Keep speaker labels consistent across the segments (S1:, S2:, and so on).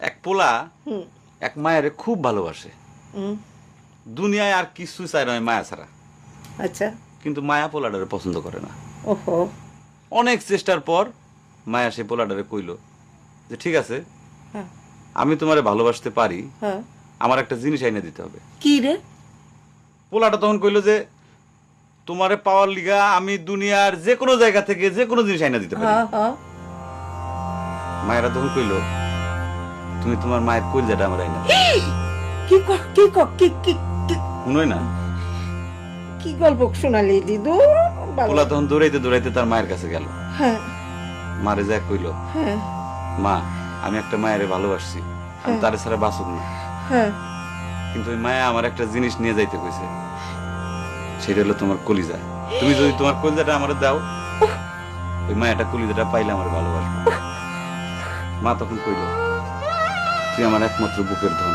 S1: এক পোলা এক মায়ের খুব ভালোবাসে, দুনিয়ায় আর কিছু চাই নয় মায়া ছাড়া।
S2: আচ্ছা।
S1: কিন্তু মায়া পোলাডারে পছন্দ করে না।
S2: ওহো।
S1: অনেক চেষ্টার পর মায়া সে পোলাডারে কইল যে ঠিক আছে,
S2: হ্যাঁ।
S1: আমি তোমারে ভালোবাসতে পারি,
S2: হ্যাঁ।
S1: আমার একটা জিনিস আইনে দিতে হবে।
S2: কি রে?
S1: পোলাটা তখন কইল যে তোমারে পাওয়ার লিগা আমি দুনিয়ার যে কোনো জায়গা থেকে যে কোনো জিনিস আইনা দিতে পারি।
S2: হ্যাঁ হ্যাঁ।
S1: মায়েরা তখন কইল তুমি তোমার মায়ের কলিজাটা আমার আইনা দাও।
S2: কি কি কি কি
S1: শুনোই না,
S2: কি গল্প শোনালি দিদু?
S1: পোলা তখন দৌড়াইতে দৌড়াইতে তার মায়ের কাছে গেল।
S2: হ্যাঁ
S1: মারে যা কইল,
S2: হ্যাঁ
S1: মা আমি একটা মায়ের ভালোবাসছি, আমি তারে ছাড়া বাঁচব না,
S2: হ্যাঁ।
S1: কিন্তু ওই মায়া আমার একটা জিনিস নিয়ে যাইতে কইছে, সেটা হলো তোমার কলিজা। তুমি যদি তোমার কলিজাটা আমার দাও, ওই মায়াটা কলিজাটা পাইলে আমার ভালোবাসবে। মা তখন কইল তুই আমার একমাত্র বুকের ধন,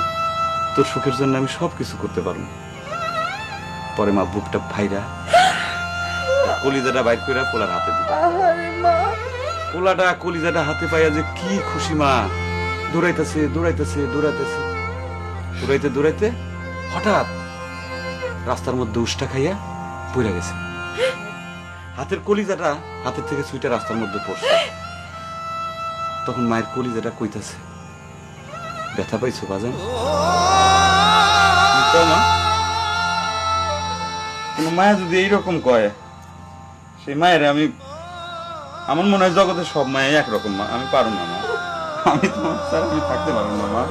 S1: তোর সুখের জন্য আমি সবকিছু করতে পারবো। পরে মা বুকটা ফাইরা কলিজাটা বাইর করে পোলার হাতে দিল।
S2: আহারে মা।
S1: পোলাটা কলিজাটা হাতে পাইয়া যে কি খুশি, মা দৌড়াইতেছে দৌড়াইতেছে দৌড়াইতেছে, দৌড়াইতে দৌড়াইতে হঠাৎ রাস্তার মধ্যে উষ্টা খাইয়া পড়ে গেছে। হাতের কলিজাটা হাতের থেকে ছুইটা রাস্তার মধ্যে পড়ছে। তখন মায়ের কলিজাটা কইতাছে, ব্যথা পাইছো বাজান? মা, কোন মায়া যদি এইরকম কয়, সেই মায়ের আমি, আমার মনে হয় জগতের সব মায়া একরকম। মা আমি পারো না, মা আমি তোমার ছাড়া আমি থাকতে পারবো না মা।